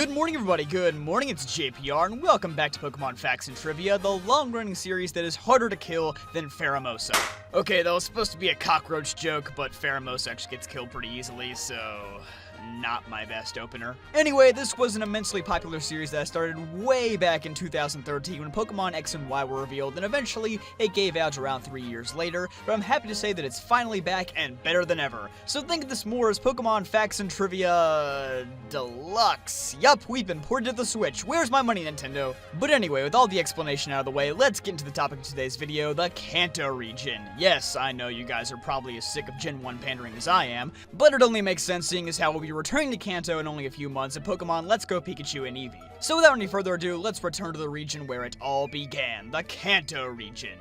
Good morning, everybody. Good morning, it's JPR, and welcome back to Pokemon Facts and Trivia, the long-running series that is harder to kill than Pheromosa. Okay, that was supposed to be a cockroach joke, but Pheromosa actually gets killed pretty easily, so not my best opener. Anyway, this was an immensely popular series that started way back in 2013 when Pokemon X and Y were revealed, and eventually it gave out around 3 years later, but I'm happy to say that it's finally back and better than ever. So think of this more as Pokemon Facts and Trivia Deluxe. Yup, we've been ported to the Switch. Where's my money, Nintendo? But anyway, with all the explanation out of the way, let's get into the topic of today's video, the Kanto region. Yes, I know you guys are probably as sick of Gen 1 pandering as I am, but it only makes sense seeing as how we'll be returning to Kanto in only a few months in Pokemon Let's Go Pikachu and Eevee. So without any further ado, let's return to the region where it all began, the Kanto region.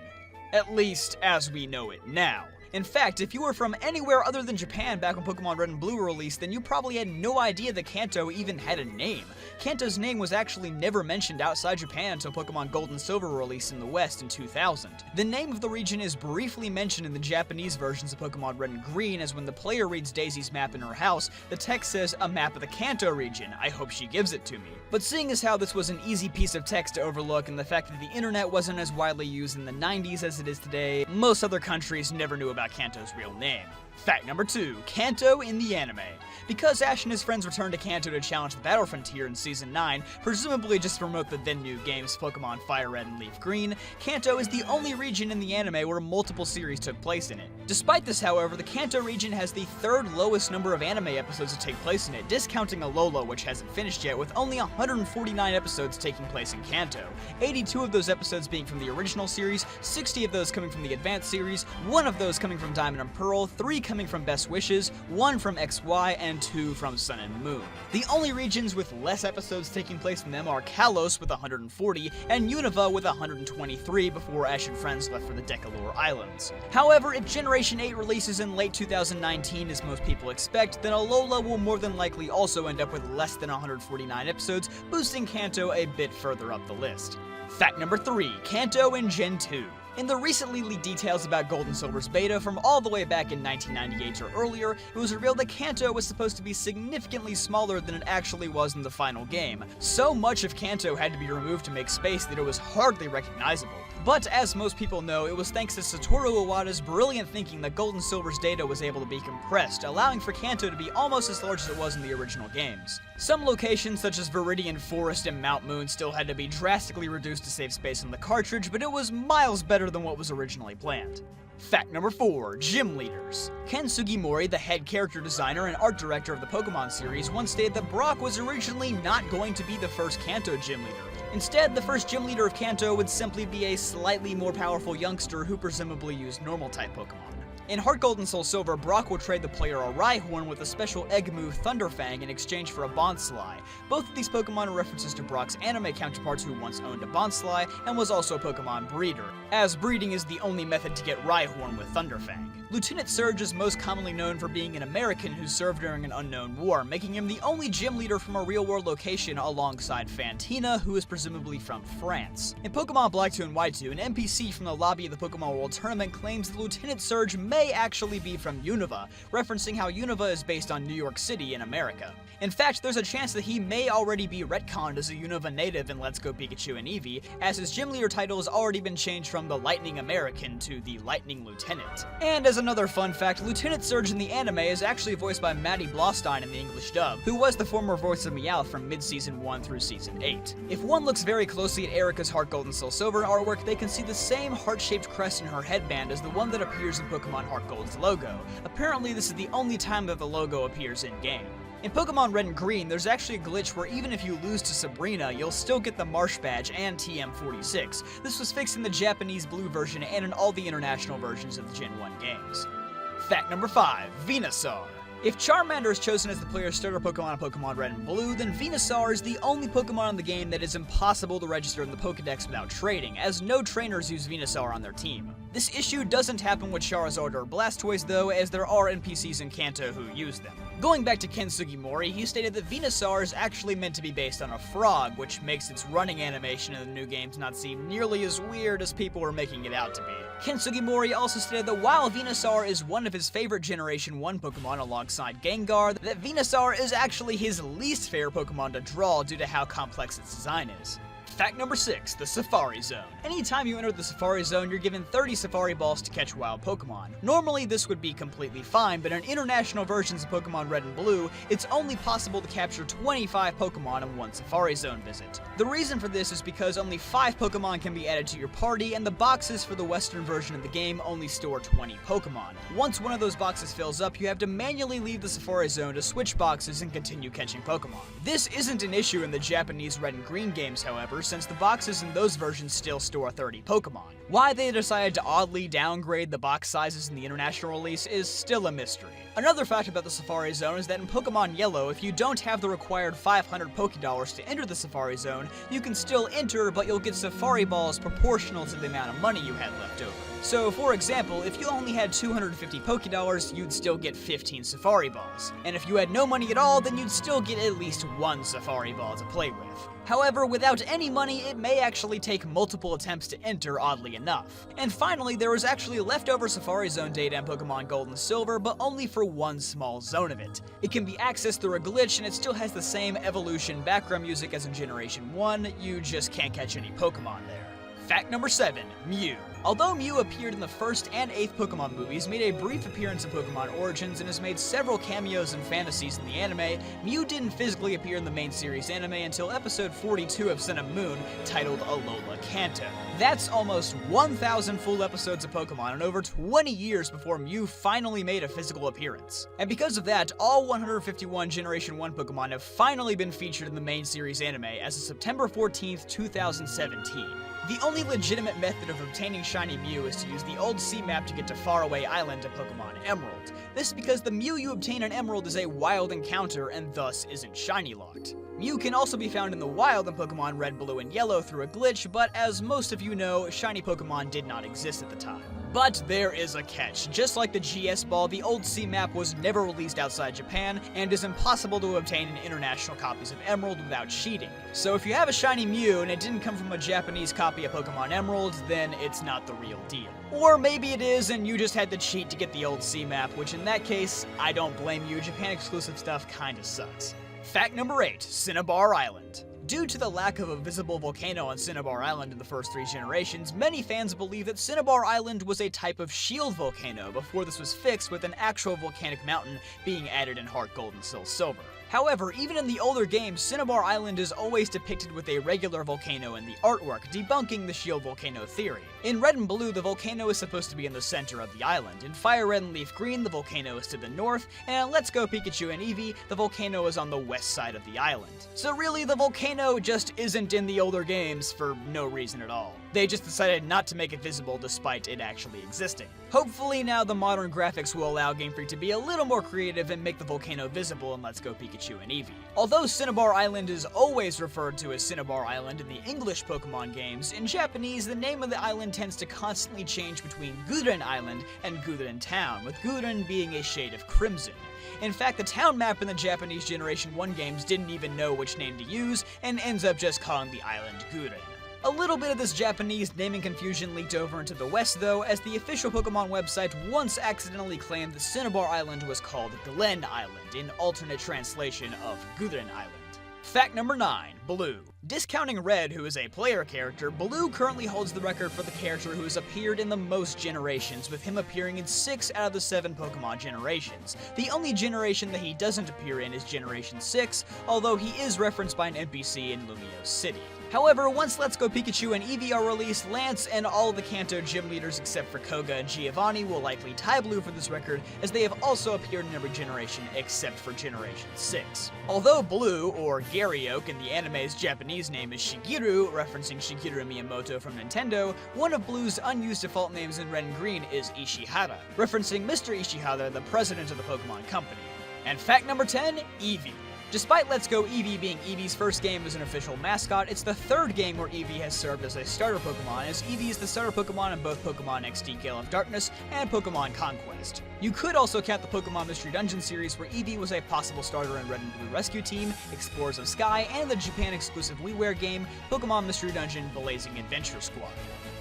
At least, as we know it now. In fact, if you were from anywhere other than Japan back when Pokemon Red and Blue were released, then you probably had no idea that Kanto even had a name. Kanto's name was actually never mentioned outside Japan until Pokemon Gold and Silver were released in the West in 2000. The name of the region is briefly mentioned in the Japanese versions of Pokemon Red and Green, as when the player reads Daisy's map in her house, the text says, "A map of the Kanto region. I hope she gives it to me." But seeing as how this was an easy piece of text to overlook, and the fact that the internet wasn't as widely used in the 90s as it is today, most other countries never knew about Kanto's real name. Fact number 2, Kanto in the anime. Because Ash and his friends returned to Kanto to challenge the Battle Frontier in Season 9, presumably just to promote the then new games Pokemon Fire Red and Leaf Green, Kanto is the only region in the anime where multiple series took place in it. Despite this, however, the Kanto region has the third lowest number of anime episodes to take place in it, discounting Alola, which hasn't finished yet, with only 149 episodes taking place in Kanto. 82 of those episodes being from the original series, 60 of those coming from the Advanced series, 1 of those coming from Diamond and Pearl, 3 coming from Best Wishes, 1 from XY, and 2 from Sun and Moon. The only regions with less episodes taking place in them are Kalos with 140 and Unova with 123 before Ash and friends left for the Decalore Islands. However, if Generation 8 releases in late 2019 as most people expect, then Alola will more than likely also end up with less than 149 episodes, boosting Kanto a bit further up the list. Fact number 3, Kanto in Gen 2. In the recently leaked details about Gold and Silver's beta from all the way back in 1998 or earlier, it was revealed that Kanto was supposed to be significantly smaller than it actually was in the final game. So much of Kanto had to be removed to make space that it was hardly recognizable. But as most people know, it was thanks to Satoru Iwata's brilliant thinking that Gold and Silver's data was able to be compressed, allowing for Kanto to be almost as large as it was in the original games. Some locations such as Viridian Forest and Mount Moon still had to be drastically reduced to save space on the cartridge, but it was miles better than what was originally planned. Fact number 4, Gym Leaders. Ken Sugimori, the head character designer and art director of the Pokemon series, once stated that Brock was originally not going to be the first Kanto gym leader. Instead, the first gym leader of Kanto would simply be a slightly more powerful youngster who presumably used normal-type Pokemon. In Heart Gold and Soul Silver, Brock would trade the player a Rhyhorn with a special egg move Thunderfang in exchange for a Bonsly. Both of these Pokemon are references to Brock's anime counterparts who once owned a Bonsly and was also a Pokemon breeder, as breeding is the only method to get Rhyhorn with Thunderfang. Lieutenant Surge is most commonly known for being an American who served during an unknown war, making him the only gym leader from a real-world location alongside Fantina, who is presumably from France. In Pokemon Black 2 and White 2, an NPC from the lobby of the Pokemon World Tournament claims that Lieutenant Surge may actually be from Unova, referencing how Unova is based on New York City in America. In fact, there's a chance that he may already be retconned as a Unova native in Let's Go Pikachu and Eevee, as his gym leader title has already been changed from the Lightning American to the Lightning Lieutenant. And as another fun fact, Lieutenant Surge in the anime is actually voiced by Maddie Blaustein in the English dub, who was the former voice of Meowth from mid-Season 1 through Season 8. If one looks very closely at Erica's Heart Gold and Soul Silver artwork, they can see the same heart-shaped crest in her headband as the one that appears in Pokemon Heart Gold's logo. Apparently, this is the only time that the logo appears in-game. In Pokemon Red and Green, there's actually a glitch where even if you lose to Sabrina, you'll still get the Marsh Badge and TM46. This was fixed in the Japanese Blue version and in all the international versions of the Gen 1 games. Fact number 5, Venusaur. If Charmander is chosen as the player's starter Pokemon in Pokemon Red and Blue, then Venusaur is the only Pokemon in the game that is impossible to register in the Pokedex without trading, as no trainers use Venusaur on their team. This issue doesn't happen with Charizard or Blastoise though, as there are NPCs in Kanto who use them. Going back to Ken Sugimori, he stated that Venusaur is actually meant to be based on a frog, which makes its running animation in the new games not seem nearly as weird as people were making it out to be. Ken Sugimori also stated that while Venusaur is one of his favorite Generation 1 Pokemon alongside rock-side Gengar that Venusaur is actually his least favorite Pokemon to draw due to how complex its design is. Fact number 6, the Safari Zone. Anytime you enter the Safari Zone, you're given 30 Safari Balls to catch wild Pokemon. Normally, this would be completely fine, but in international versions of Pokemon Red and Blue, it's only possible to capture 25 Pokemon in one Safari Zone visit. The reason for this is because only 5 Pokemon can be added to your party, and the boxes for the Western version of the game only store 20 Pokemon. Once one of those boxes fills up, you have to manually leave the Safari Zone to switch boxes and continue catching Pokemon. This isn't an issue in the Japanese Red and Green games, however, since the boxes in those versions still store 30 Pokemon. Why they decided to oddly downgrade the box sizes in the international release is still a mystery. Another fact about the Safari Zone is that in Pokemon Yellow, if you don't have the required 500 Pokédollars to enter the Safari Zone, you can still enter, but you'll get Safari Balls proportional to the amount of money you had left over. So, for example, if you only had 250 Pokédollars, you'd still get 15 Safari Balls. And if you had no money at all, then you'd still get at least 1 Safari Ball to play with. However, without any money, it may actually take multiple attempts to enter, oddly enough. And finally, there was actually leftover Safari Zone data in Pokemon Gold and Silver, but only for one small zone of it. It can be accessed through a glitch, and it still has the same evolution background music as in Generation 1, you just can't catch any Pokemon there. Fact number 7, Mew. Although Mew appeared in the first and 8th Pokemon movies, made a brief appearance in Pokemon Origins, and has made several cameos and fantasies in the anime, Mew didn't physically appear in the main series anime until episode 42 of Sun and Moon, titled Alola Kanto. That's almost 1,000 full episodes of Pokemon and over 20 years before Mew finally made a physical appearance. And because of that, all 151 Generation 1 Pokemon have finally been featured in the main series anime as of September 14th, 2017. The only legitimate method of obtaining Shiny Mew is to use the old sea map to get to Faraway Island in Pokemon Emerald. This is because the Mew you obtain in Emerald is a wild encounter and thus isn't shiny locked. Mew can also be found in the wild in Pokemon Red, Blue, and Yellow through a glitch, but as most of you know, shiny Pokemon did not exist at the time. But there is a catch. Just like the GS Ball, the old sea map was never released outside Japan, and is impossible to obtain in international copies of Emerald without cheating. So if you have a shiny Mew and it didn't come from a Japanese copy of Pokemon Emerald, then it's not the real deal. Or maybe it is and you just had to cheat to get the old sea map, which in that case, I don't blame you, Japan exclusive stuff kinda sucks. Fact number 8, Cinnabar Island. Due to the lack of a visible volcano on Cinnabar Island in the first 3 generations, many fans believe that Cinnabar Island was a type of shield volcano before this was fixed with an actual volcanic mountain being added in Heart Gold and Soul Silver. However, even in the older games, Cinnabar Island is always depicted with a regular volcano in the artwork, debunking the shield volcano theory. In Red and Blue, the volcano is supposed to be in the center of the island. In Fire Red and Leaf Green, the volcano is to the north, and in Let's Go Pikachu and Eevee, the volcano is on the west side of the island. So really, the volcano just isn't in the older games for no reason at all. They just decided not to make it visible despite it actually existing. Hopefully now the modern graphics will allow Game Freak to be a little more creative and make the volcano visible in Let's Go Pikachu and Eevee. Although Cinnabar Island is always referred to as Cinnabar Island in the English Pokemon games, in Japanese the name of the island tends to constantly change between Gudren Island and Gudren Town, with Gudren being a shade of crimson. In fact, the town map in the Japanese Generation 1 games didn't even know which name to use, and ends up just calling the island Gudren. A little bit of this Japanese naming confusion leaked over into the West though, as the official Pokemon website once accidentally claimed that Cinnabar Island was called Glen Island, in alternate translation of Gudren Island. Fact number 9, Blue. Discounting Red, who is a player character, Blue currently holds the record for the character who has appeared in the most generations, with him appearing in 6 out of the 7 Pokemon generations. The only generation that he doesn't appear in is Generation 6, although he is referenced by an NPC in Lumiose City. However, once Let's Go Pikachu and Eevee are released, Lance and all the Kanto gym leaders except for Koga and Giovanni will likely tie Blue for this record, as they have also appeared in every generation except for Generation 6. Although Blue, or Garyoke in the anime's Japanese name is Shigeru, referencing Shigeru Miyamoto from Nintendo, one of Blue's unused default names in Red and Green is Ishihara, referencing Mr. Ishihara, the president of the Pokemon Company. And fact number 10, Eevee. Despite Let's Go Eevee being Eevee's first game as an official mascot, it's the 3rd game where Eevee has served as a starter Pokemon, as Eevee is the starter Pokemon in both Pokemon XD Gale of Darkness and Pokemon Conquest. You could also count the Pokemon Mystery Dungeon series, where Eevee was a possible starter in Red and Blue Rescue Team, Explorers of Sky, and the Japan-exclusive WiiWare game, Pokemon Mystery Dungeon Blazing Adventure Squad.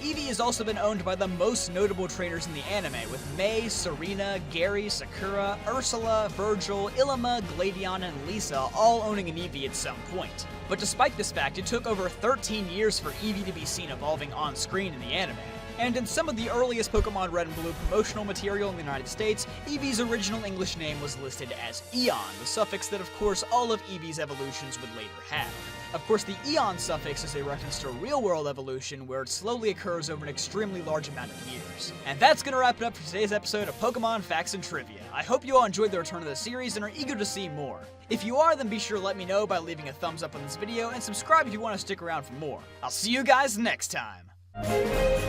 Eevee has also been owned by the most notable trainers in the anime, with Mei, Serena, Gary, Sakura, Ursula, Virgil, Ilima, Gladion, and Lisa all owning an Eevee at some point. But despite this fact, it took over 13 years for Eevee to be seen evolving on-screen in the anime. And in some of the earliest Pokemon Red and Blue promotional material in the United States, Eevee's original English name was listed as Eon, the suffix that of course all of Eevee's evolutions would later have. Of course, the Eon suffix is a reference to real-world evolution where it slowly occurs over an extremely large amount of years. And that's gonna wrap it up for today's episode of Pokemon Facts and Trivia. I hope you all enjoyed the return of the series and are eager to see more. If you are, then be sure to let me know by leaving a thumbs up on this video and subscribe if you want to stick around for more. I'll see you guys next time!